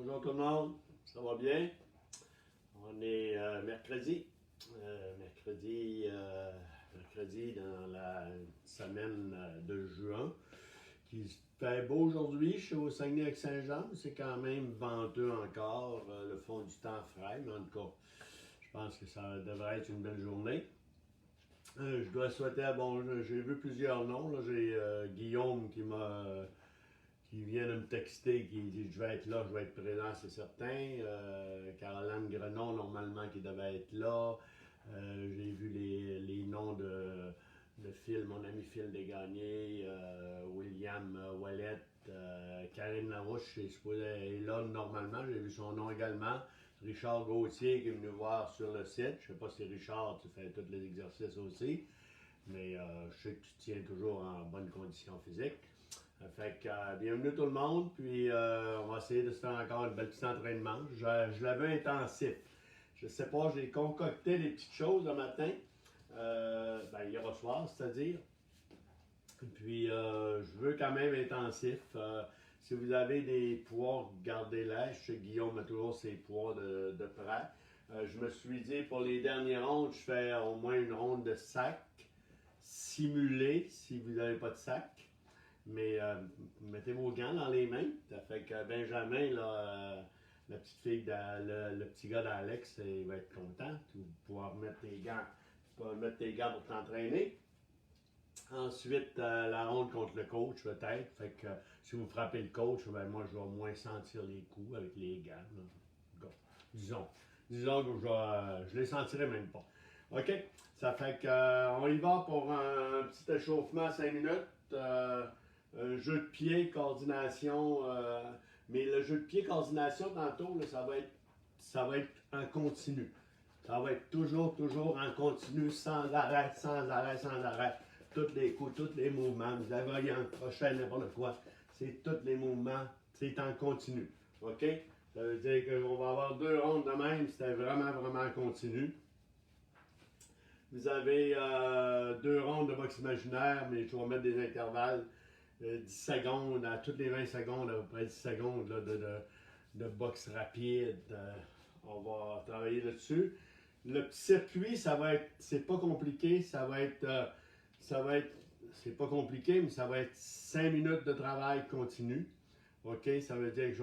Bonjour tout le monde, ça va bien? On est mercredi. Mercredi dans la semaine de juin. Qui fait beau aujourd'hui, je suis au Saguenay-Lac-Saint-Jean, mais c'est quand même venteux encore, le fond du temps frais, mais en tout cas, je pense que ça devrait être une belle journée. Je dois souhaiter, j'ai vu plusieurs noms, là, j'ai Guillaume qui vient de me texter, qui dit je vais être là, je vais être présent, c'est certain. Caroline Grenon, normalement, qui devait être là. J'ai vu les noms de Phil, mon ami Phil Desgagnés, William Wallet, Karine Larouche est là normalement, j'ai vu son nom également. Richard Gauthier qui est venu voir sur le site. Je ne sais pas si Richard, tu fais tous les exercices aussi, mais je sais que tu tiens toujours en bonne condition physique. Fait que bienvenue tout le monde, puis on va essayer de se faire encore une belle petite entraînement. Je l'avais intensif. Je sais pas, j'ai concocté des petites choses le matin, hier soir, c'est-à-dire. Puis je veux quand même intensif. Si vous avez des poids, gardez-les. Je sais que Guillaume a toujours ses poids de prêt. Je me suis dit, pour les dernières rondes, je fais au moins une ronde de sac simulé si vous n'avez pas de sac. Mais mettez vos gants dans les mains. Ça fait que Benjamin, là, la petite fille, le petit gars d'Alex, il va être content. Tu vas pouvoir mettre tes gants. Tu vas mettre tes gants pour t'entraîner. Ensuite, la ronde contre le coach, peut-être. Fait que si vous frappez le coach, ben, moi, je vais moins sentir les coups avec les gants. Disons que je les sentirai même pas. OK? Ça fait que on y va pour un petit échauffement 5 minutes. Jeu de pied, coordination. Mais le jeu de pied, coordination, tantôt, là, ça va être en continu. Ça va être toujours en continu, sans arrêt. Tous les coups, tous les mouvements. Vous avez un crochet, n'importe quoi. C'est tous les mouvements. C'est en continu. OK? Ça veut dire qu'on va avoir 2 rondes de même. C'était vraiment continu. Vous avez 2 rondes de boxe imaginaire, mais je vais mettre des intervalles. 10 secondes, à toutes les 20 secondes, à peu près 10 secondes là, de boxe rapide. On va travailler là-dessus. Le petit circuit, c'est pas compliqué, c'est pas compliqué, mais ça va être 5 minutes de travail continu. OK? Ça veut dire que je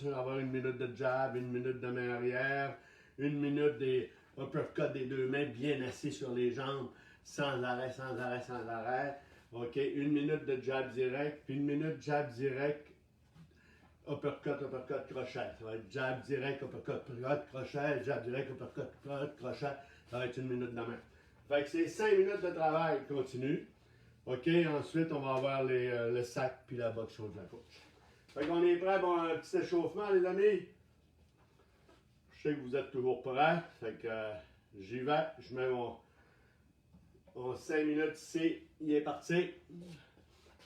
vais avoir 1 minute de jab, 1 minute de main arrière, 1 minute des uppercuts des 2 mains bien assis sur les jambes, sans arrêt. OK, 1 minute de jab direct, puis 1 minute jab direct, uppercut, crochet. Ça va être jab direct, uppercut, crochet, jab direct, uppercut, crochet. Ça va être 1 minute de main. Fait que c'est 5 minutes de travail continu. OK, ensuite, on va avoir le sac puis la boxe chaude de la coach. Fait qu'on est prêt pour un petit échauffement, les amis. Je sais que vous êtes toujours prêts. Fait que j'y vais. Je mets mon 5 minutes ici. Il est parti.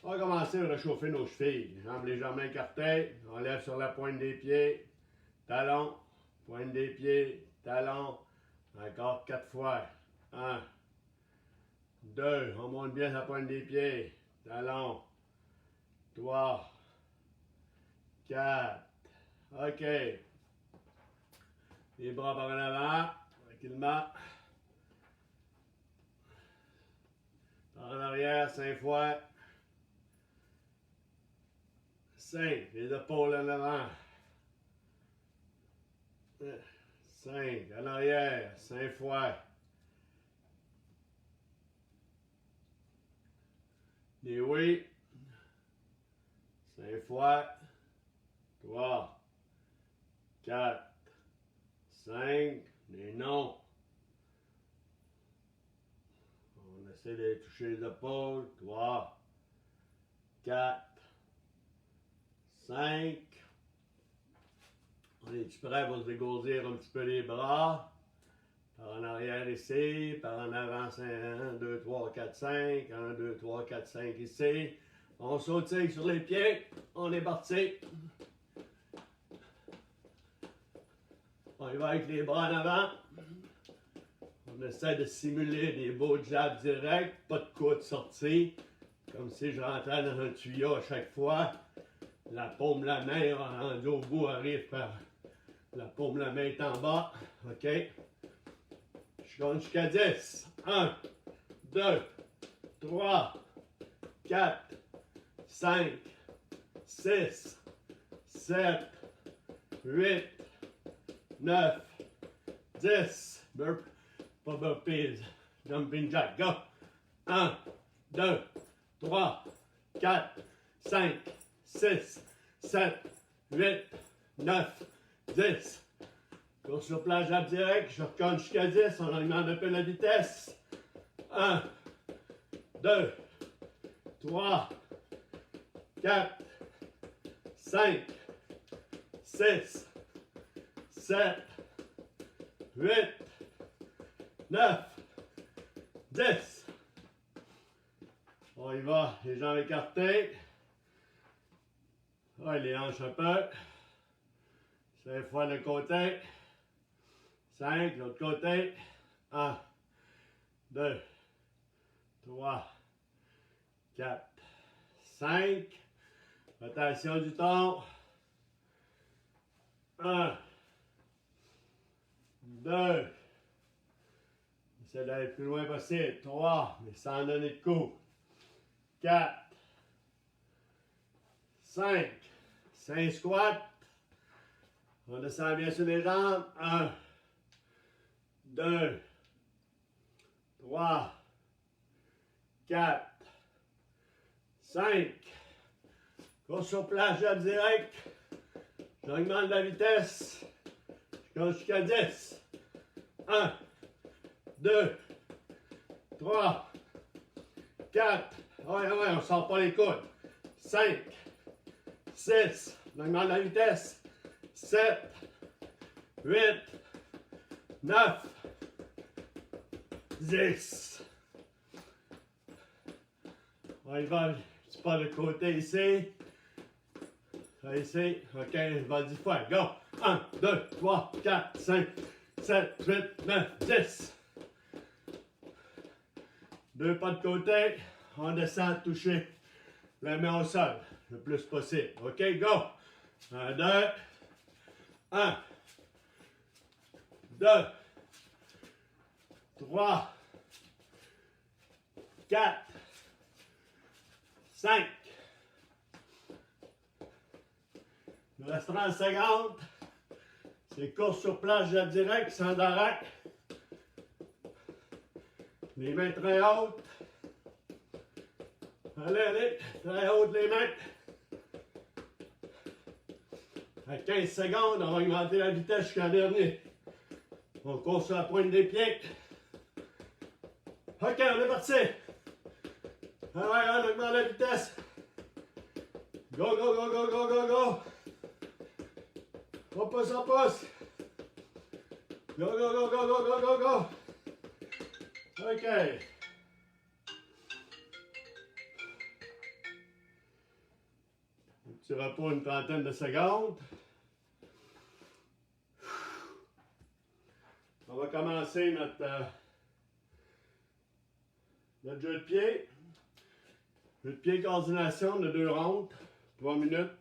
On va commencer à réchauffer nos chevilles. Jambes légèrement écartées. On lève sur la pointe des pieds. Talon. Pointe des pieds. Talon. Encore 4 fois. 1. 2. On monte bien la pointe des pieds. Talon. 3. 4. OK. Les bras par en avant. Tranquillement. Par en arrière, 5 fois. 5. Les épaules en avant. 5. En arrière, 5 fois. Les oui. 5 fois. 3. 4. 5. Les non. On essaie de toucher les épaules. 3. 4. 5. On est prêt pour se dégourdir un petit peu les bras. Par en arrière ici, par en avant 1, 2, 3, 4, 5. 1, 2, 3, 4, 5 ici. On sautille sur les pieds. On est parti. On y va avec les bras en avant. On essaie de simuler des beaux jabs directs, pas de coude sorti, comme si je rentrais dans un tuyau à chaque fois. La paume de la main rendue au bout arrive par la paume de la main est en bas. OK? Je compte jusqu'à 10. 1, 2, 3, 4, 5, 6, 7, 8, 9, 10. Burp. Pas burpees. Jumping jack. Go. 1, 2, 3, 4, 5, 6, 7, 8, 9, 10. Course sur plage à direct, je recompte jusqu'à 10, on augmente un peu la vitesse. 1, 2, 3, 4, 5, 6, 7, 8, 9, 10. On y va, les jambes écartées. Ouais, les hanches un peu. 5 fois le côté. 5, l'autre côté. 1, 2, 3, 4, 5. Rotation du ton. 1, 2. Essaie d'aller le plus loin possible. 3, mais sans donner de coup. 4, 5. 5 squats. On descend bien sur les jambes. 1, 2, 3, 4, 5. Course sur plage à direct. J'augmente la vitesse. Je compte jusqu'à 10. 1, 2, 3, 4. Ouais, on sort pas les coudes. 5, 6. On augmente la vitesse. 7, 8, 9, 10. On y va, c'est pas le côté ici. Ici, ok, je vais 10 fois. Go! 1, 2, 3, 4, 5, 7, 8, 9, 10. 2 pas de côté. On descend, toucher la main au sol le plus possible. Ok, go! 1, 2, 1, 2, 3, 4, 5. Il nous reste 30 secondes. C'est course sur plage à direct, sans d'arrêt. Les mains très hautes. Allez, très hautes les mains. À 15 secondes, on va augmenter la vitesse jusqu'à dernier. On court sur la pointe des pieds. Ok, on est parti. On augmente la vitesse. Go, go, go, go, go, go, go. On pousse, on pousse. Go, go, go, go, go, go, go, go. Ok. Un petit repos, une trentaine de secondes. On va commencer notre jeu de pied. Jeu de pied coordination de 2 rondes, 3 minutes.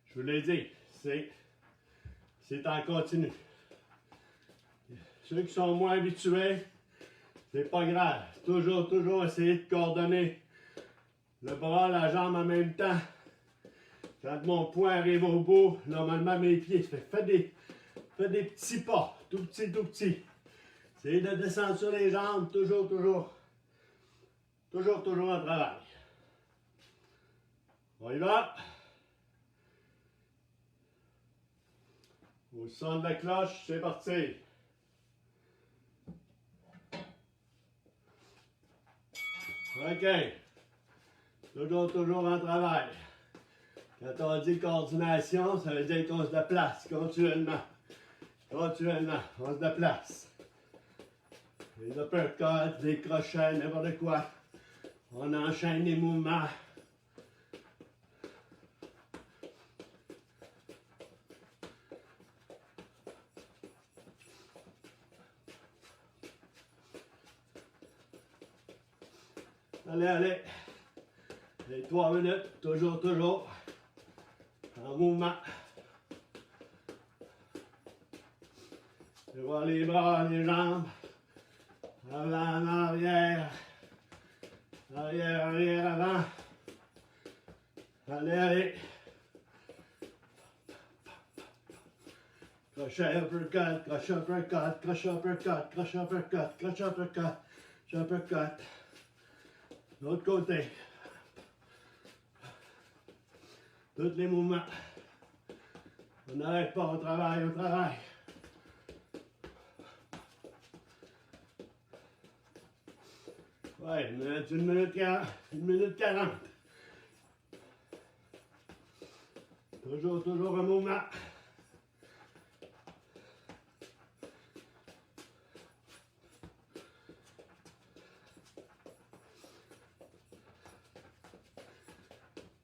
Je vous l'ai dit, c'est en continu. Ceux qui sont moins habitués, c'est pas grave. Toujours essayer de coordonner le bras, la jambe en même temps. Quand mon poing arrive au bout, normalement mes pieds, fais des petits pas, tout petit. Essayez de descendre sur les jambes, toujours en travail. On y va. Au son de la cloche, c'est parti. OK. Toujours en travail. Quand on dit coordination, ça veut dire qu'on se déplace continuellement. On se déplace. Les uppercuts, des crochets, n'importe quoi. On enchaîne les mouvements. Allez. Les 3 minutes, toujours. En mouvement. Je vois les bras, les jambes. Avant, en arrière. Arrière, arrière, avant. Allez, allez. Crochet, uppercut, crochet, uppercut, crochet, uppercut, crochet, uppercut, crochet, uppercut, crochet, uppercut. L'autre côté. Tous les mouvements. On n'arrête pas, on travaille, on travaille. Ouais, une minute 40. Toujours un mouvement.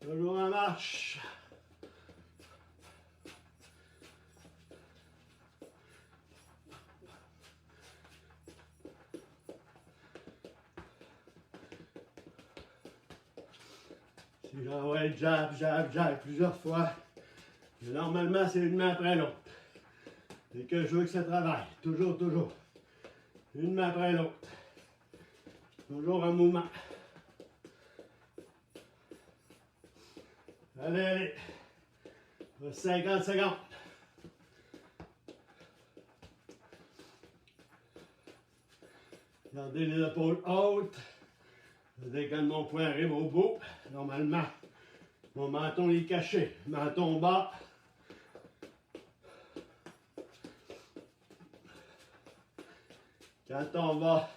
Toujours en marche. Si j'envoie le jab, jab, jab plusieurs fois, mais normalement c'est une main après l'autre. Et que je veux que ça travaille. Toujours, toujours. Une main après l'autre. Toujours un mouvement. Allez, allez. 50 secondes. Gardez les épaules hautes. Dès que mon poing arrive au bout, normalement, mon menton est caché. Menton bas. Quand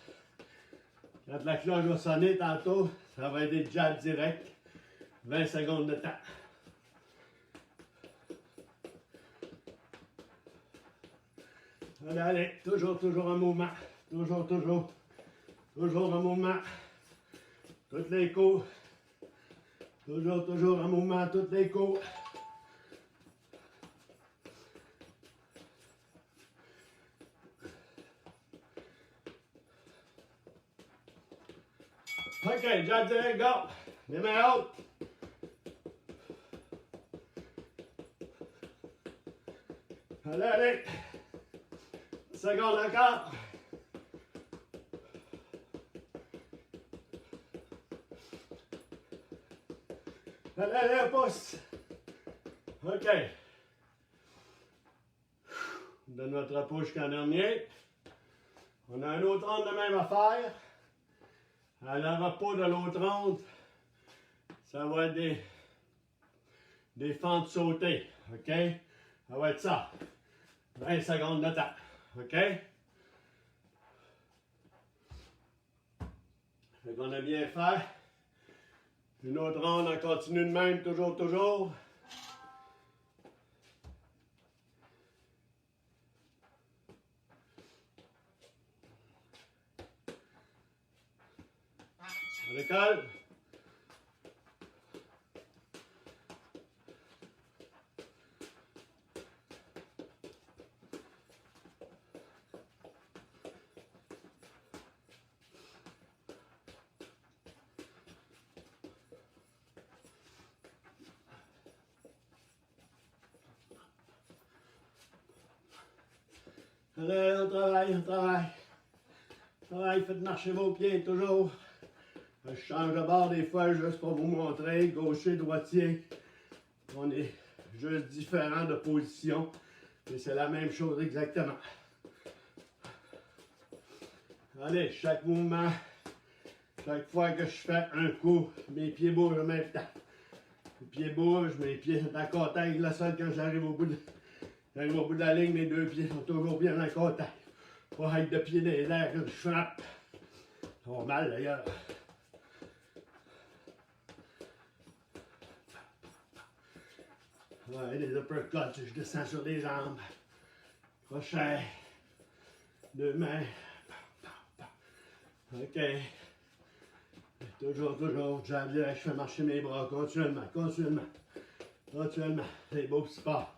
la cloche va sonner tantôt, ça va être des jabs directs. 20 secondes de temps. Allez, allez, toujours un mouvement. Toujours un mouvement. Toutes les coups. Toujours un mouvement, toutes les coups. OK, jab direct, go. Les mains hautes. Allez, allez. Seconde encore. Allez, allez, pousse. OK. On donne notre repos jusqu'en dernier. On a un autre ronde de même à faire. À le repos de l'autre ronde, ça va être des fentes sautées. OK? Ça va être ça. 20 secondes de temps. OK? Fait qu'on a bien fait. Une autre ronde, on continue de même, toujours. On décolle. Allez, on travaille, faites marcher vos pieds, toujours. Je change de bord des fois juste pour vous montrer, gaucher, droitier. On est juste différent de position, mais c'est la même chose exactement. Allez, chaque mouvement, chaque fois que je fais un coup, mes pieds bougent en même temps. Les pieds bougent, mes pieds sont en contact avec le sol quand j'arrive au bout de la ligne, mes deux pieds sont toujours bien en contact. Pas être de pied dans les airs quand je frappe. Ça va mal d'ailleurs. Ouais, les uppercuts, je descends sur les jambes. Crochet. Deux mains. OK. Toujours, jab direct, je fais marcher mes bras continuellement. C'est beau sport.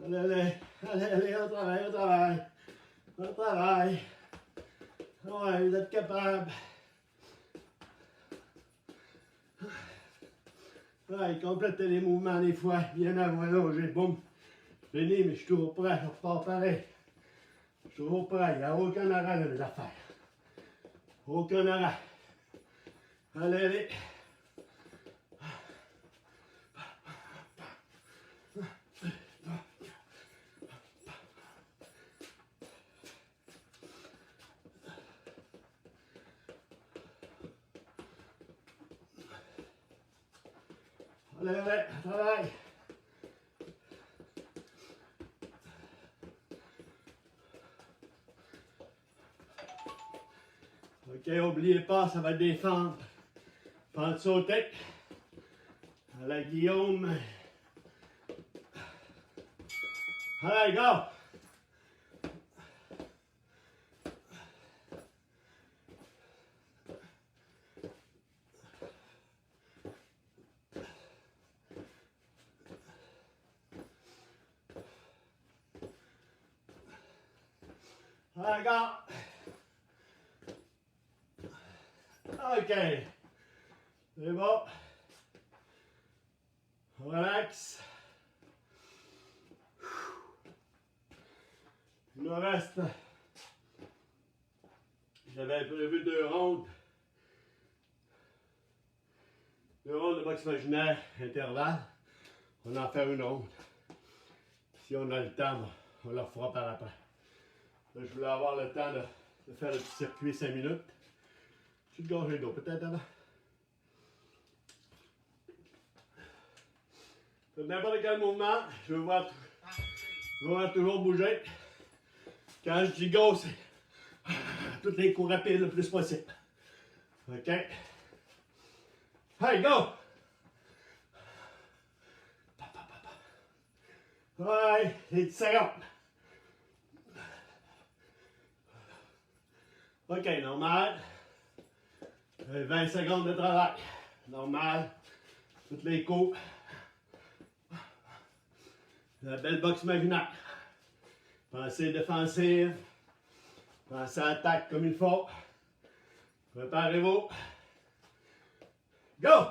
Allez, allez, allez, allez, on travaille, on travaille. On travaille. Ouais, vous êtes capable. Ouais, complétez les mouvements des fois. Bien allongé. Boum. Fini, mais je suis toujours prêt. Je repars pareil. Je suis toujours prêt. Il n'y a aucun arrêt dans les affaires. Aucun arrêt. Allez, allez. Allez, allez, travaille. Ok, n'oubliez pas, ça va défendre. Fente sauter. À la Guillaume. Allez, go! Allez, go! Ok. C'est bon. Relax. Il me reste. J'avais prévu 2 rondes. 2 rondes de boxe imaginaire, intervalle. On va en faire une ronde. Si on a le temps, on la fera par après. Là, je voulais avoir le temps de faire le petit circuit 5 minutes. Petite gorgée d'eau, peut-être avant. Faites n'importe quel mouvement, je veux voir toujours bouger. Quand je dis go, c'est toutes les coups rapides le plus possible. OK? Hey, go! Ouais, les 10 secondes. OK, normal. 20 secondes de travail. Normal. Toutes les coups. La belle boxe imaginaire. Pensez défensive. Pensez à attaque comme il faut. Préparez-vous. Go!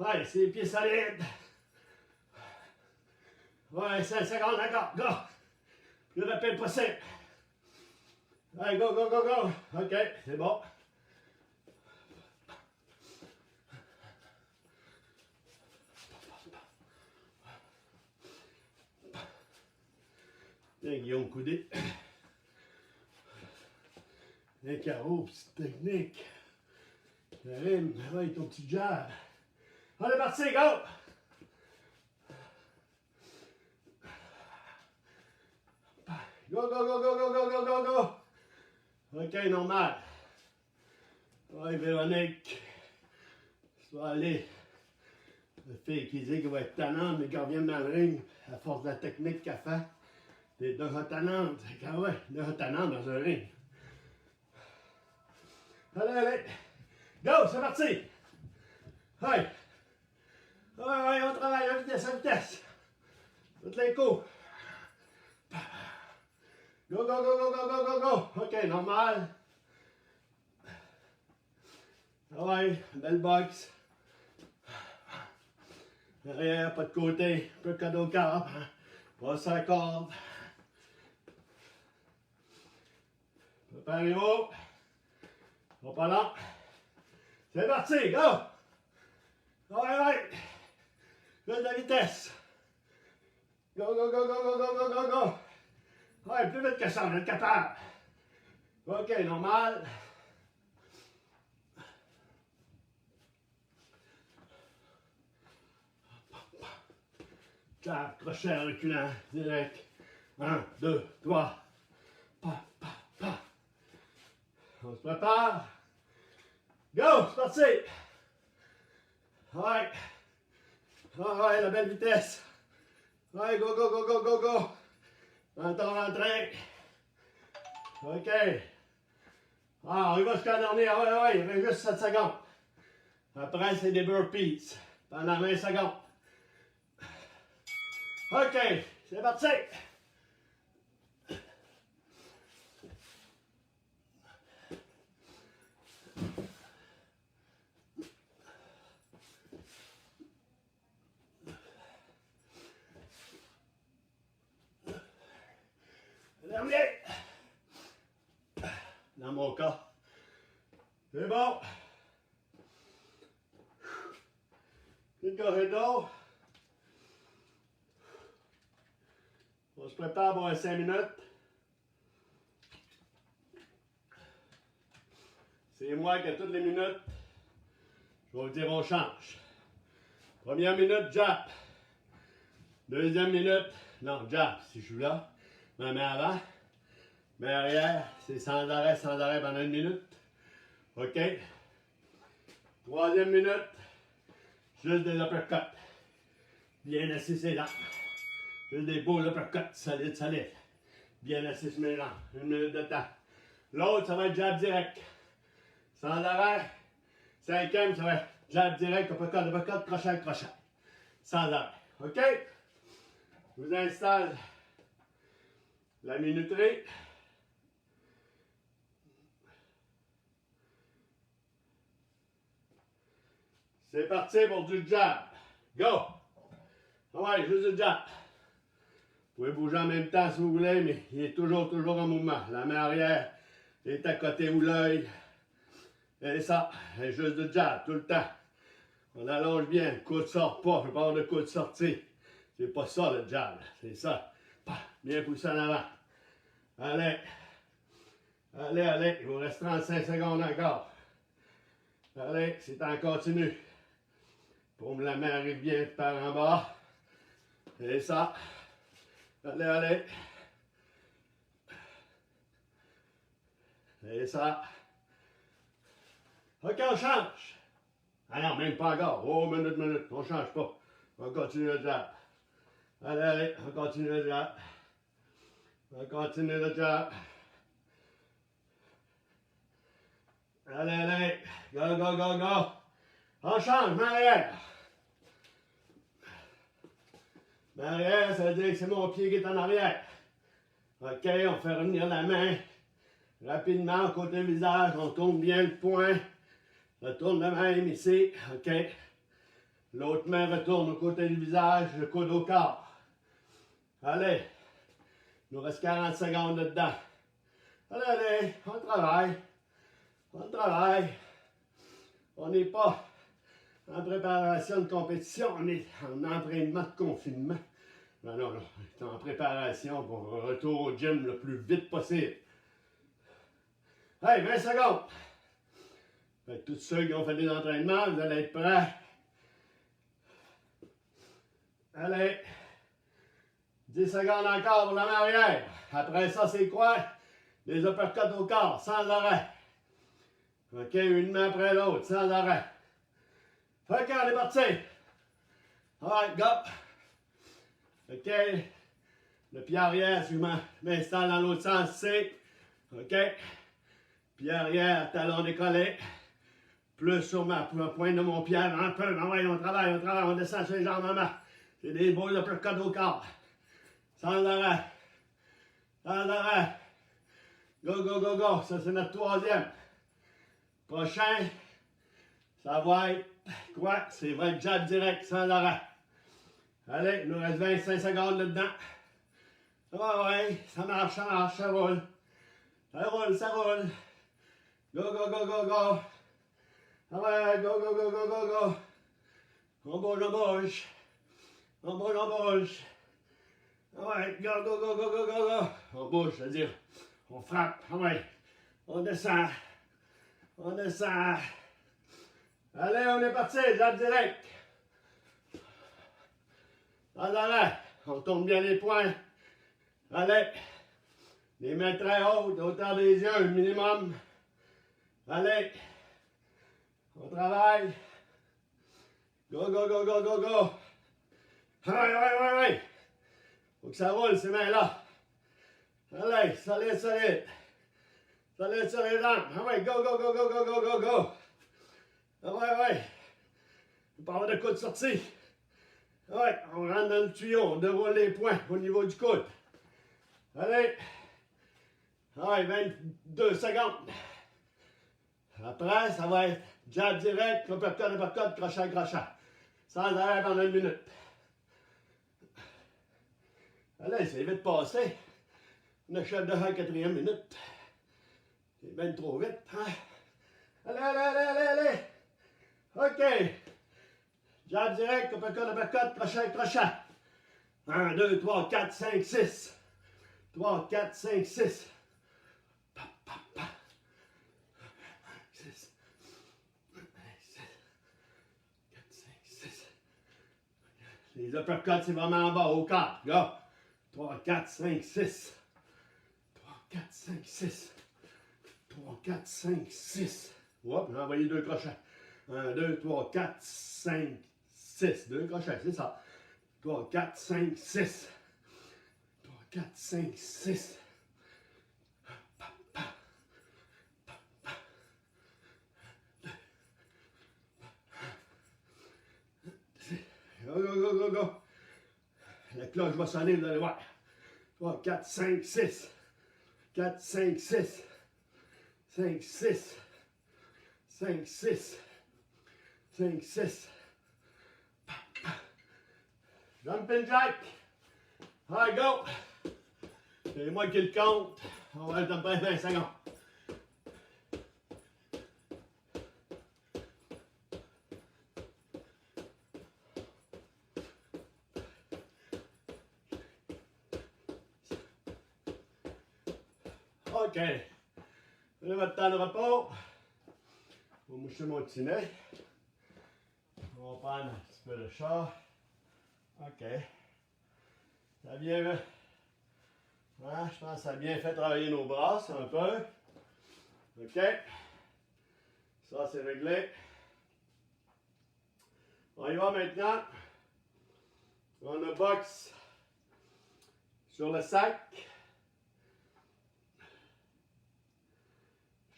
Ouais, c'est les pieds solides. Ouais, 5 secondes encore. Go! Le rappel possible. Allez, go, go, go, go. OK, c'est bon. Tiens, Guillaume Coudé. Un carreau, petite technique. Karim, ouais, ton petit jab. Allez, parti, go! Go, go, go, go, go, go, go, go, go! OK, normal. Ouais, Véronique. Ça va aller. La fille qui dit qu'elle va être tannante, mais qu'elle revient dans le ring, à force de la technique qu'elle fait. T'es déjà tannante. Ah ouais, déjà tannante dans un ring. Allez, allez. Go, c'est parti. Hey. Ouais, on travaille à vitesse, à vitesse. Toutes les coups. Go, go, go, go, go, go, go, go. OK, normal. Ouais, belle boxe. Derrière, pas de côté. Un peu de cadeau cap. Passe à la corde. Préparez-vous. On pas là. C'est parti, go! Ouais. Plus de vitesse. Go, go, go, go, go, go, go, go, go. Ouais, plus vite que ça, on est capable. OK, normal. Jab, crochet reculant, direct. 1, 2, 3. Pa, pa, pa. On se prépare. Go, c'est parti. Ouais. Ouais, la belle vitesse. Ouais, go, go, go, go, go, go. Dans ton rentrée. OK. Ah, on y va jusqu'à la dernière. Ouais, il reste juste 7 secondes. Après, c'est des burpees. Pendant 20 secondes. OK, c'est parti. Terminé. Dans mon cas. C'est bon. Une gorgée d'eau. On se prépare pour 5 minutes. C'est moi qui, à toutes les minutes, je vais vous dire on change. Première minute, jab. Deuxième minute, non, jab, si je suis là. Ma main avant. Main arrière, c'est sans arrêt pendant 1 minute. OK? Troisième minute, juste des uppercuts. Bien assis ses jambes. Juste des beaux uppercuts, solide. Bien assis sur mes jambes. 1 minute de temps. L'autre, ça va être jab direct. Sans arrêt. Cinquième, ça va être jab direct, uppercut, crochet. Sans arrêt. OK? Je vous installe la minuterie. C'est parti pour du jab. Go! Ouais, juste du jab. Vous pouvez bouger en même temps si vous voulez, mais il est toujours en mouvement. La main arrière est à côté où l'œil. Et ça, c'est juste du jab, tout le temps. On allonge bien, le coude sort pas, je veux pas avoir de coude sorti. C'est pas ça le jab, c'est ça. Bien poussé en avant. Allez, il vous reste 35 secondes encore. Allez, c'est en continu. Pour que la main arrive bien par en bas. Et ça. Allez. Et ça. OK, on change. Ah non, même pas encore. Oh, minute. On change pas. On continue le jab. Allez, on continue le jab. On continue le jab. Allez. Go. On change, main arrière. Main arrière, ça veut dire que c'est mon pied qui est en arrière. OK, on fait revenir la main rapidement côté visage. On tourne bien le poing. Retourne de même ici. OK. L'autre main retourne au côté du visage, le coude au corps. Allez. Il nous reste 40 secondes dedans. Allez, on travaille. On n'est pas en préparation de compétition, on est en entraînement de confinement. Non, on est en préparation pour un retour au gym le plus vite possible. Hey, 20 secondes. Fait que tous ceux qui ont fait des entraînements, vous allez être prêts. Allez. 10 secondes encore pour la main arrière. Après ça, c'est quoi? Des uppercuts au corps, sans arrêt. OK, une main après l'autre, sans arrêt. OK, on est parti. Alright, go. OK. Le pied arrière, si je m'installe dans l'autre sens, c'est. OK. Pied arrière, talon décollé. Plus sur ma pointe de mon pied, un peu. On travaille, on descend sur les jambes en bas. C'est des beaux uppercuts au corps. Sans arrêt. Go. Ça, c'est notre troisième. Prochain, ça va être quoi? C'est vrai, jab direct, sans arrêt. Allez, il nous reste 25 secondes là-dedans. Ouais, ça marche, ça roule. Ça roule. Go. Ouais, go. On bouge. Ouais, go. On bouge, c'est-à-dire, on frappe, ouais. On descend. Allez, on est parti, jab direct. Sans arrêt. On tourne bien les poings. Allez. Les mains très hautes, hauteur des yeux, minimum. Allez. On travaille. Go. Ouais. Faut que ça roule, ces mains-là. Allez, solide. Solide sur les jambes. Ah ouais, go. Ah ouais. Faut pas avoir de coude sorti. Ouais, on rentre dans le tuyau, on déroule les points au niveau du coude. Allez. Ouais, 22 secondes. Après, ça va être jab direct, uppercut, crochet. Sans arrêt pendant 1 minute. Allez, c'est vite passé. On achève de la 4e minute. C'est bien trop vite, hein? Allez. OK. Jab direct, uppercut, crochet. 1, 2, 3, 4, 5, 6. 3, 4, 5, 6. 6. 4, 5, 6. Les uppercuts, c'est vraiment en bas, au corps. Là. 3, 4, 5, 6. 3, 4, 5, 6. 3, 4, 5, 6. Hop, j'ai envoyé 2 crochets. 1, 2, 3, 4, 5, 6. 2 crochets, c'est ça. 3, 4, 5, 6. 3, 4, 5, 6. Go. La cloche va sonner, vous allez voir. 3, 4, 5, 6. 4, 5, 6. 5, 6. 5, 6. 5, 6. Jumping jack. Allez, go. C'est moi qui le compte. On va être après 20 secondes. OK. Prenez votre temps de repos. Je vais moucher mon petit nez. On va prendre un petit peu de chat. OK. Ça a bien, ouais, je pense que ça a bien fait travailler nos bras un peu. OK. Ça, c'est réglé. On y va maintenant. On a boxe sur le sac.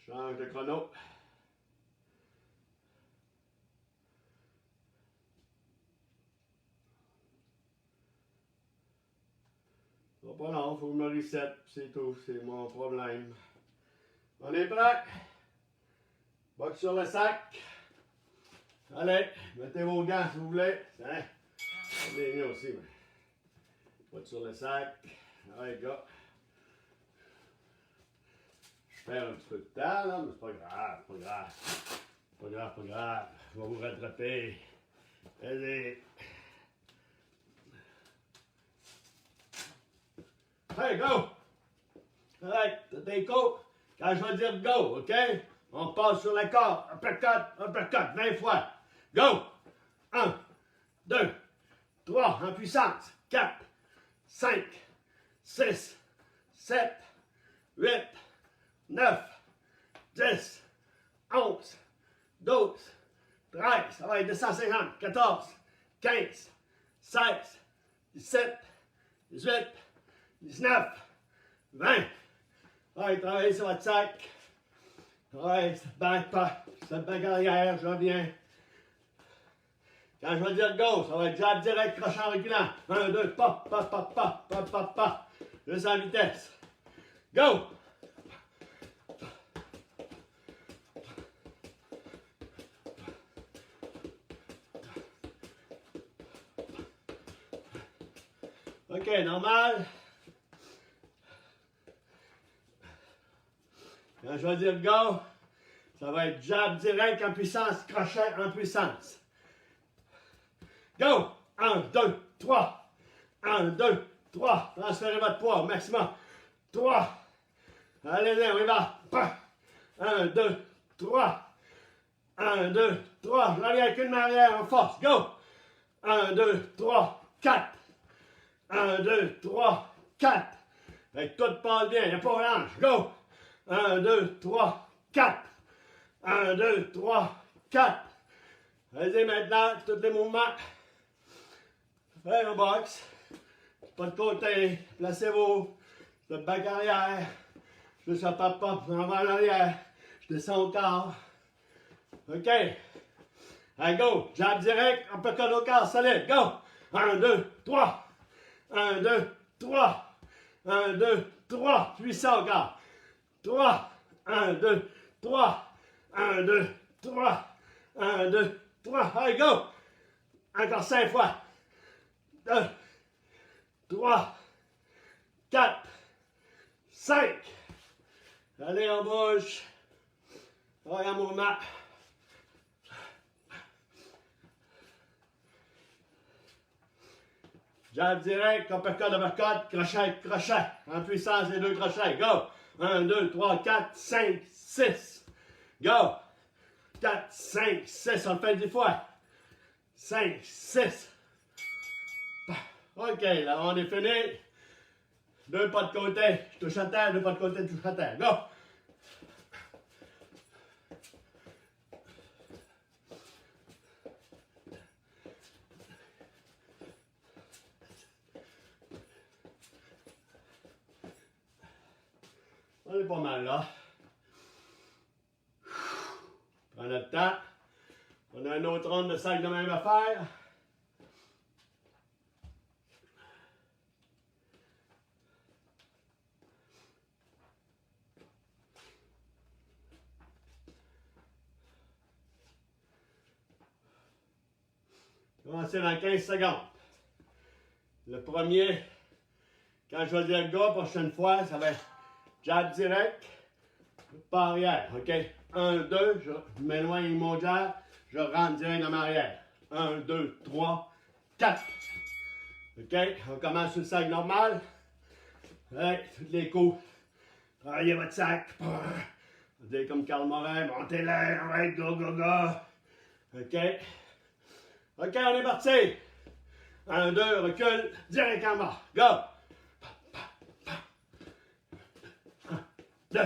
Change de chrono. Ça va pas long, il faut que je me reset, c'est tout, c'est mon problème. On est prêt? Boxe sur le sac. Allez, mettez vos gants si vous voulez. Hein? Les miens aussi, mais. Boxe sur le sac. Allez, gars. Je perds un petit peu de temps, là, mais c'est pas grave, pas grave. Je vais vous rattraper. Allez. Hey, go! Alright, t'es go. Quand je vais dire go, OK? On passe sur la corde. Uppercut, 20 fois. Go! 1, 2, 3, en puissance. 4, 5, 6, 7, 8, 9, 10, 11, 12, 13, ça va être 250, 14, 15, 16, 17, 18, 19, 20. Allez, travaillez sur votre sac. Allez, back arrière, je reviens. Quand je vais dire go, ça va être jab direct, crochet en reculant. 1, 2, pas. Juste en vitesse. Go! OK, normal. Quand je vais dire go, ça va être jab direct en puissance, crochet en puissance. Go! 1, 2, 3. 1, 2, 3. Transférez votre poids au maximum. 3. Allez-y, on y va. 1, 2, 3. 1, 2, 3. Je reviens avec une arrière en force. Go! 1, 2, 3, 4. 1, 2, 3, 4. Fait que tout passe bien, il n'y a pas orange. Go! 1, 2, 3, 4. 1, 2, 3, 4. Allez-y maintenant, tous les mouvements. Faites un box. Pas de côté. Placez-vous. Le back arrière. Je fais ça papa. Je m'en vais en arrière. Je descends au corps. OK. Allez, go. Jab direct. Uppercut au corps. Solide. Go. 1, 2, 3. 1, 2, 3. 1, 2, 3. Puissant encore. 3. 1, 2, 3. 1, 2, 3. 1, 2, 3. Allez, go. Encore 5 fois. 2, 3, 4, 5. Allez, on bouge. Allez, en mouvement. Jab direct, uppercut, uppercut, crochet, crochet. En puissance, les 2 crochets. Go. 1, 2, 3, 4, 5, 6. Go. 4, 5, 6. On le fait 10 fois. 5, 6. OK, là, on est fini. 2 pas de côté. Je touche à terre, 2 pas de côté, je touche à terre. Go. On est pas mal là. Prends notre temps. On a un autre ronde de sac de même à faire. Commencer dans 15 secondes. Le premier, quand je vais dire go, prochaine fois, ça va être jab direct, pas arrière. OK? 1, 2, je m'éloigne mon jab, je rentre direct dans ma arrière. 1, 2, 3, 4. OK? On commence sur le sac normal. Allez, tous les coups. Travaillez votre sac. Vous dites comme Karl Morin, montez l'air, ouais, go, go, go. OK? OK, on est parti. 1, 2, recule, direct en bas. Go! 2.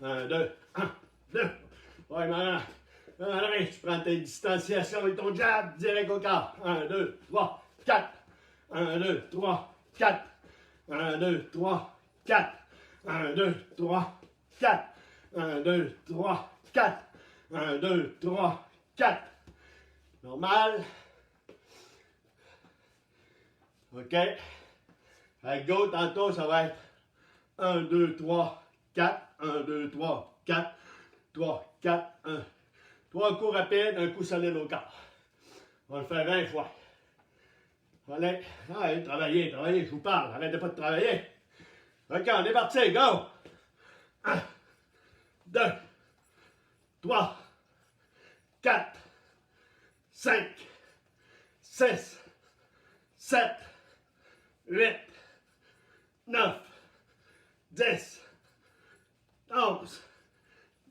1, 2, 1, 2. Ouais, maintenant, tu prends tes distanciations avec ton jab, direct au corps. 1, 2, 3, 4. 1, 2, 3, 4. 1, 2, 3, 4. 1, 2, 3, 4. 1, 2, 3, 4. 1, 2, 3, 4. Normal. OK. Avec go, tantôt, ça va être 1, 2, 3, 4. 1, 2, 3, 4. 3, 4, 1. 3 coups rapides, un coup solide au corps. On va le faire 20 fois. Allez, allez, travaillez, travaillez, je vous parle. Arrêtez pas de travailler. OK, on est parti, go! 1, 2, 3, 4, 5, 6, 7, 8, 9, 10, 11,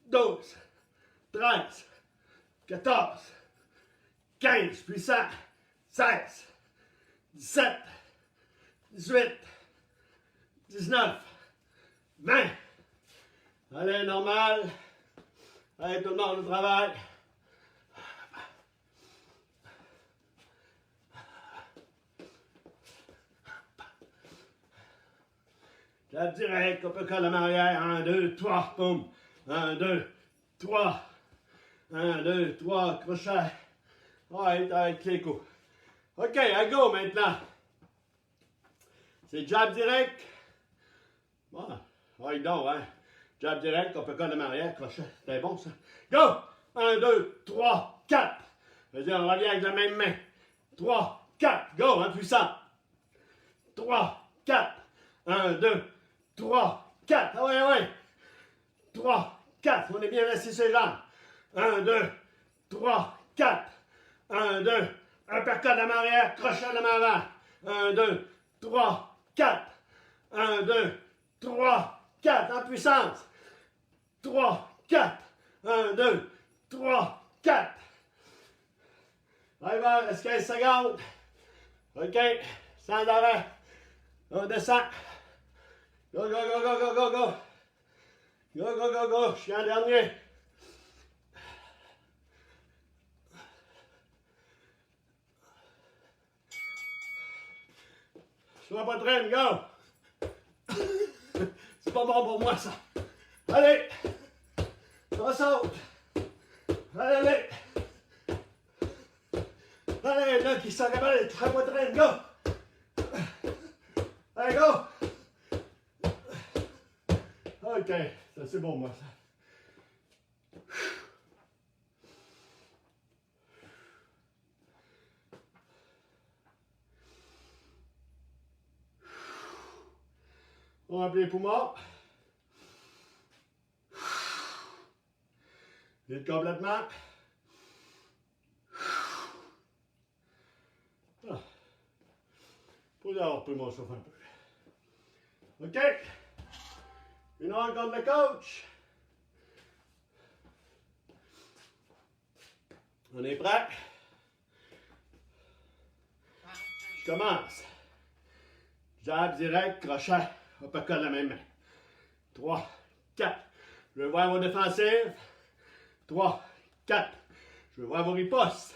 12, 13, 14, 15, puissant, 16, 17, 18, 19, 20. Allez, normal. Allez, tout le monde au travail. Jab direct, uppercut en arrière. 1, 2, 3, boum. 1, 2, 3. 1, 2, 3, crochet. Ouais, avec les coups. OK, à go maintenant. C'est jab direct. Bon, ouais, donc, hein. Jab direct, uppercut en arrière, crochet. C'était bon, ça. Go! 1, 2, 3, 4. Vas-y, on revient avec la même main. 3, 4. Go, hein, puissant. 3, 4. 1, 2, 3, 4. Ah ouais, ouais. 3, 4. On est bien assis sur les jambes. 1, 2, 3, 4. 1, 2. Uppercut en arrière, crochet en avant. 1, 2, 3, 4. 1, 2, 3, 4. En puissance. 3, 4. 1, 2, 3, 4. Allez, il reste 15 secondes. OK. Sans arrêt. On descend. Go, go, go, go, go, go, go. Go, go, go, go. Je suis en dernier. Je vois pas de traîne, go. C'est pas bon pour moi, ça. Allez. On saute. Allez, allez. Allez, là, qui s'en rappelle, touche la poitrine, go! Allez, go! OK, ça c'est bon, moi, ça. On remplit les poumons. Vide complètement. Ah. Pour avoir pris mon souffle un peu. OK. Une rencontre de coach. On est prêt? Je commence. Jab direct, crochet, uppercut de la même main. 3, 4. Je veux voir vos défensives. 3, 4. Je veux voir vos ripostes.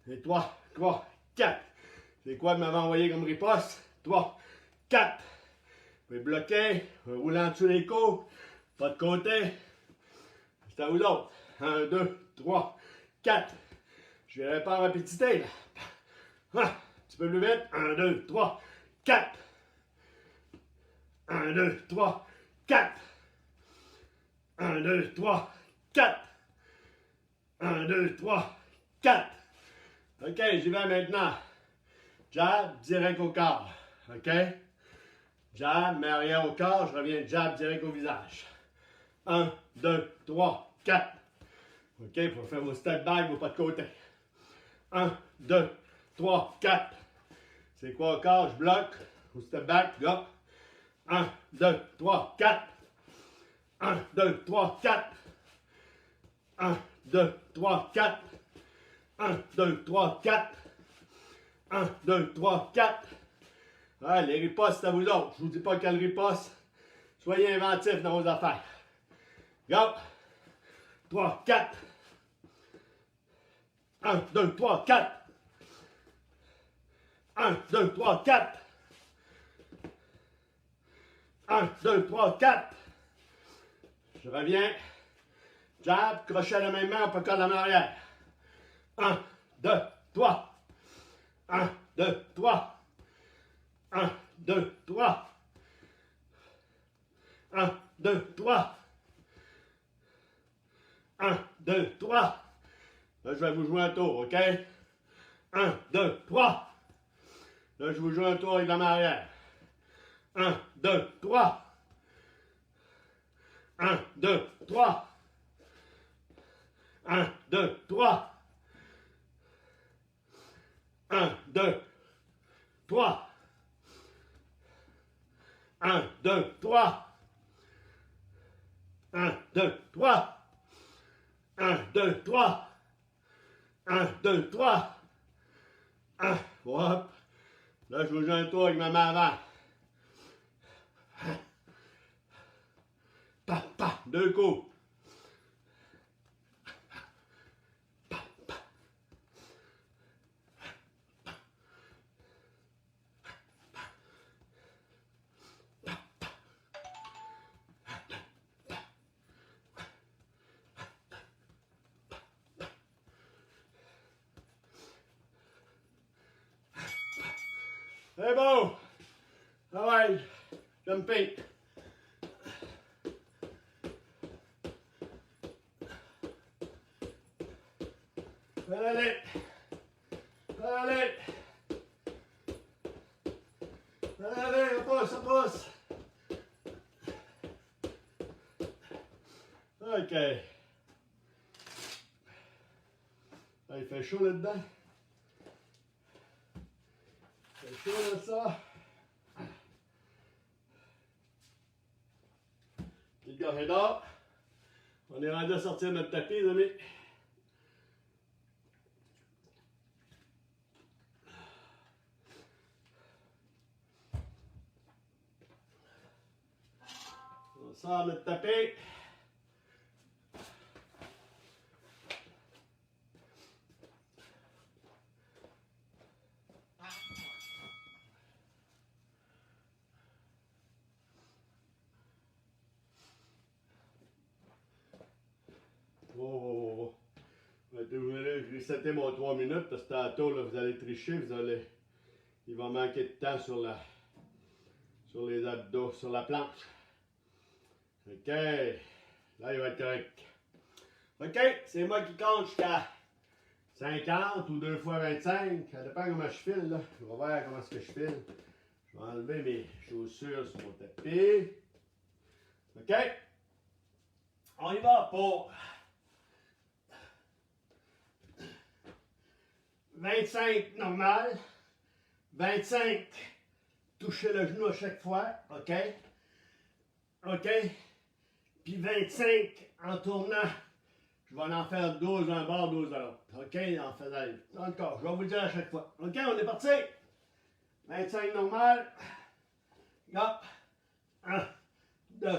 Et 3, 4. C'est quoi que m'avez envoyé comme riposte? 3, 4. Vous pouvez bloquer, vous roulez en dessous des coups, pas de côté. C'est à vous autres. 1, 2, 3, 4. Je vais pas en rapidité, là. Un petit peu plus vite. 1, 2, 3, 4. 1, 2, 3, 4. 1, 2, 3, 4. 1, 2, 3, 4. OK, j'y vais maintenant. Jab, direct au corps. OK? Jab, mets arrière au corps, je reviens jab, direct au visage. 1, 2, 3, 4. OK, pour faire vos step back, vos pas de côté. 1, 2, 3, 4. C'est quoi au corps? Je bloque. Au step back, go. 1, 2, 3, 4. 1, 2, 3, 4. 1, 2, 3, 4. 1, 2, 3, 4. 1, 2, 3, 4. Ah, les ripostes, c'est à vous autres. Je ne vous dis pas quelle riposte. Soyez inventifs dans vos affaires. Go. 3, 4. 1, 2, 3, 4. 1, 2, 3, 4. 1, 2, 3, 4. Je reviens. Jab, crochet à la même main, uppercut en arrière. 1, 2, 3. 1, 2, 3. 1, 2, 3. 1, 2, 3. 1, 2, 3. Là, je vais vous jouer un tour, OK? 1, 2, 3. Là, je vous joue un tour avec la main arrière. 1, 2, 3. 1, 2, 3. 1, 2, 3. 1, 2, 3. 1, 2, 3. 1, 2, 3. 1, 2, 3. 1, 2, 3. 1, hop. Là, je vous joue un tour avec ma main avant. Pa, pa, 2 coups. C'est bon. All right. Jumping. Allez. Allez. Allez, on pousse. OK. Ah, il fait chaud là-dedans. Il fait chaud là, ça. Petite gorgée d'or. On est rendu à sortir notre tapis, les amis. On sort notre tapis. Oh. On va être ouvert, resetter mon 3 minutes parce que tantôt, là, vous allez tricher, il va manquer de temps sur les abdos, sur la planche. OK. Là, il va être correct. OK, c'est moi qui compte jusqu'à 50 ou 2 fois 25. Ça dépend comment je file, là. Je vais voir comment est-ce que je file. Je vais enlever mes chaussures sur mon tapis. OK. On y va pour 25 normal. 25, toucher le genou à chaque fois. OK. OK. Puis 25 en tournant. Je vais en faire 12 d'un bord, 12 de l'autre. OK? En faisant. Encore, je vais vous le dire à chaque fois. OK, on est parti. 25 normal. Hop. 1, 2,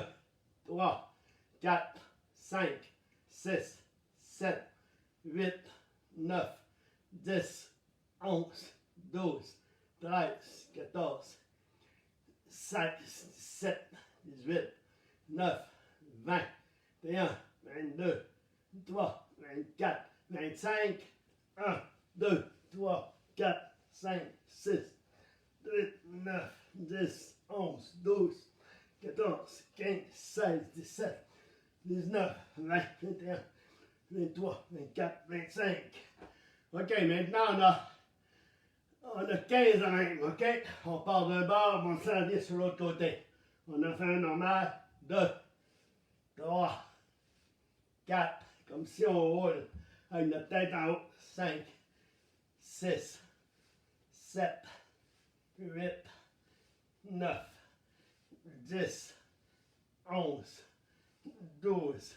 3, 4, 5, 6, 7, 8, 9, 10, 11, 12, 13, 14, 16, 17, 18, 19, 20, 21, 22, 23, 24, 25, 1, 2, 3, 4, 5, 6, 8, 9, 10, 11, 12, 14, 15, 16, 17, 19, 20, 21, 23, 24, 25. OK, maintenant on a 15 à même, OK? On part d'un bord, on s'en vient sur l'autre côté. On a fait un normal, 2, 3, 4, comme si on roule avec notre tête en haut, 5, 6, 7, 8, 9, 10, 11, 12,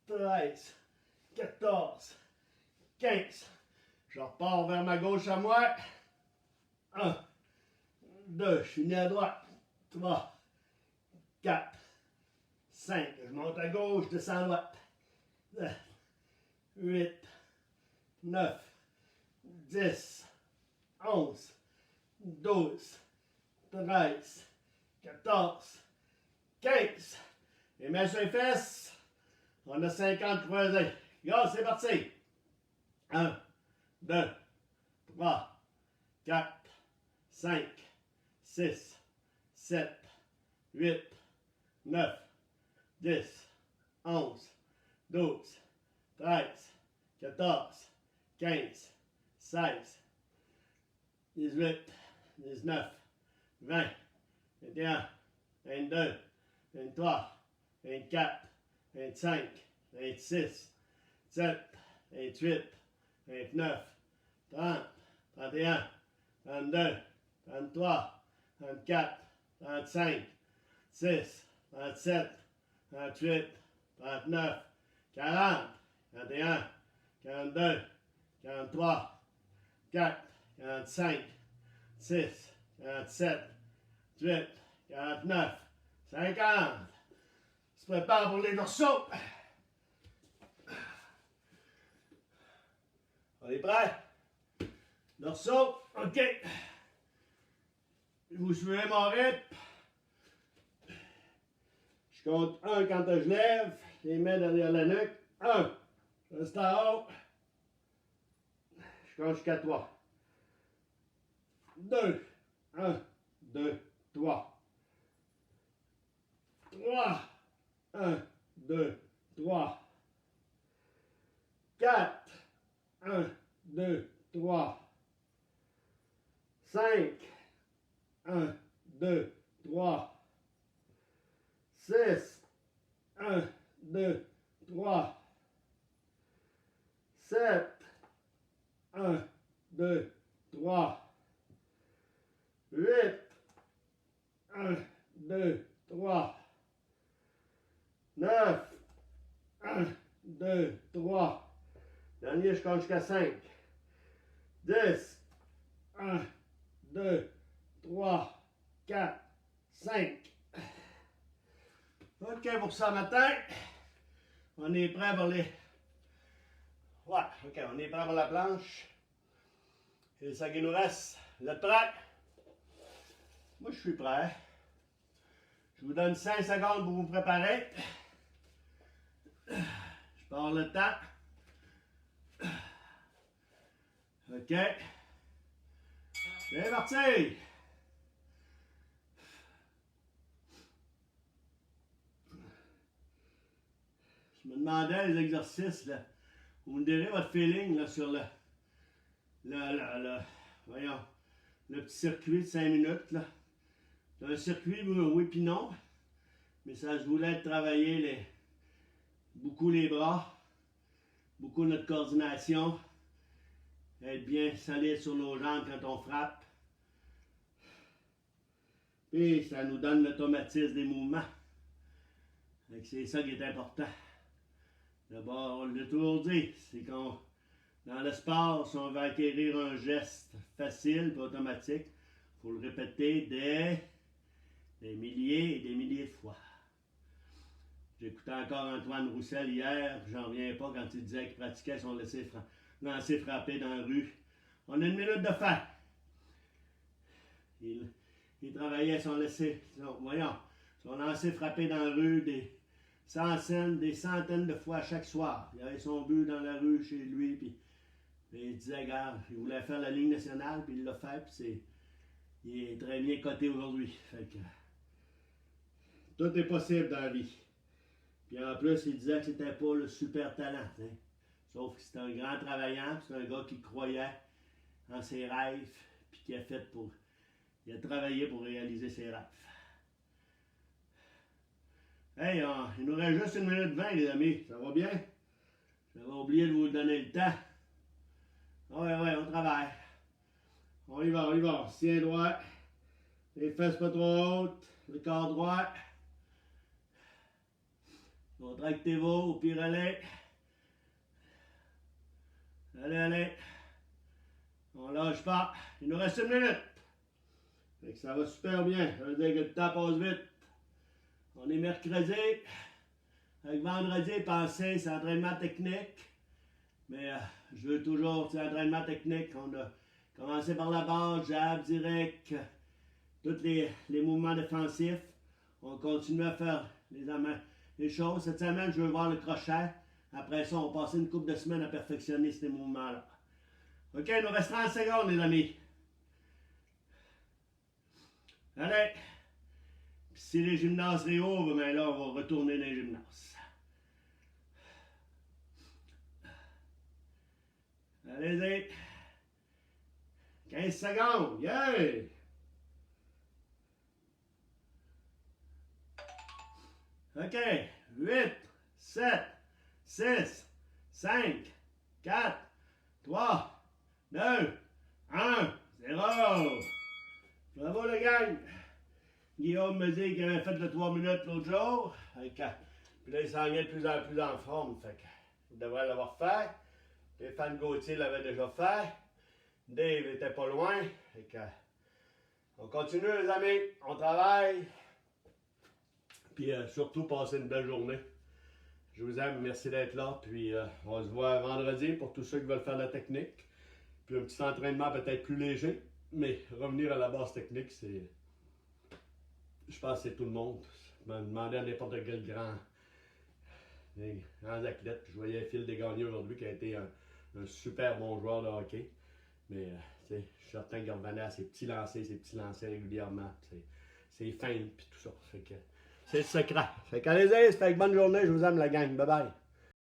13, 14, 15. Je repars vers ma gauche à moi. 1, 2, je finis à droite. 3, 4, 5. Je monte à gauche, descends à droite. 8, 9, 10, 11, 12, 13, 14, 15. Et mets sur les fesses. On a 50 croisés. Regarde, c'est parti. 1, 2, 3, 4, 5, 6, 7, 8, 9, 10, 11, 12, 13, 14, 15, 16, 18, 19, 20, 21, 22, 23, 24, 25, 26, 27, 28, 29, 30, 31, 32, 33, 34, 35, 6, 37, 38, 39, 40, 41, 42, 43, 4, 45, 6, 47, 48, 49, 50. On se prépare pour les dorsaux. On est prêt? Dorsaux, OK. Vous suivez mon rythme. Je compte 1 quand je lève, les mains derrière la nuque. 1, je reste en haut. Je compte jusqu'à 3. 2, 1, 2, 3. 3, 1, 2, 3. 4, 1, 2, 3. 5, 1, 2, 3. 6, 1, 2, 3. 7, 1, 2, 3. 8, 1, 2, 3. 9, 1, 2, 3. Dernier, je compte jusqu'à 5. 10, 1, 2, 3, 4, 5. OK, pour ça matin, on est prêt pour les... Ouais, OK, on est prêt pour la planche. Et ça qui nous reste, le prêt. Moi, je suis prêt. Je vous donne 5 secondes pour vous préparer. Je pars le temps. OK. C'est parti! Je me demandais les exercices, là. Vous me direz votre feeling là, sur voyons, le petit circuit de 5 minutes. Là. C'est un circuit, oui puis non, mais ça se voulait être travailler beaucoup les bras, beaucoup notre coordination, être bien solide sur nos jambes quand on frappe. Puis ça nous donne l'automatisme des mouvements. C'est ça qui est important. D'abord, on l'a toujours dit, c'est qu'on, dans le sport, si on veut acquérir un geste facile et automatique, il faut le répéter des milliers et des milliers de fois. J'écoutais encore Antoine Roussel hier, j'en reviens pas quand il disait qu'il pratiquait son lancer frappé dans la rue. On a une minute de fin. Il travaillait son lancer frappé dans la rue des centaines de fois chaque soir. Il avait son but dans la rue chez lui, puis il disait, regarde, il voulait faire la Ligue nationale, puis il l'a fait, puis il est très bien coté aujourd'hui. Fait que tout est possible dans la vie. Puis en plus, il disait que c'était pas le super talent, hein? Sauf que c'est un grand travaillant, c'est un gars qui croyait en ses rêves, puis qui a travaillé pour réaliser ses rêves. Hey, il nous reste juste 1 minute 20, les amis. Ça va bien? J'avais oublié de vous donner le temps. Ouais, on travaille. On y va. Sien droit. Les fesses pas trop hautes. Le corps droit. Contractez-vous, au pire, allez. Allez. On lâche pas. Il nous reste 1 minute. Fait que ça va super bien. Ça veut dire que le temps passe vite. On est mercredi. Avec vendredi, pensez, c'est entraînement technique. Mais je veux toujours, c'est entraînement technique. On a commencé par la base, jab, direct, tous les mouvements défensifs. On continue à faire les choses. Cette semaine, je veux voir le crochet. Après ça, on va passer une couple de semaines à perfectionner ces mouvements-là. OK, il nous reste 30 secondes, les amis. Allez! Puis si les gymnases réouvrent, ben là, on va retourner dans les gymnases. Allez-y! 15 secondes! Yeah! OK. 8, 7, 6, 5, 4, 3, 2, 1, 0. Bravo, la gang! Guillaume me dit qu'il avait fait le 3 minutes l'autre jour. Puis là, il s'en vient de plus en plus en forme. Fait il devrait l'avoir fait. Stéphane Gauthier l'avait déjà fait. Dave était pas loin. On continue, les amis. On travaille. Puis surtout, passez une belle journée. Je vous aime. Merci d'être là. Puis on se voit vendredi pour tous ceux qui veulent faire la technique. Puis un petit entraînement peut-être plus léger. Mais revenir à la base technique, c'est... Je pense que c'est tout le monde. Je me demandais à n'importe quel grands athlètes. Je voyais Phil Desgagnés aujourd'hui qui a été un super bon joueur de hockey. Mais je suis certain qu'il revenait à ses petits lancers régulièrement. C'est fin et tout ça. C'est le secret. Allez-y, c'était une bonne journée. Je vous aime la gang. Bye bye.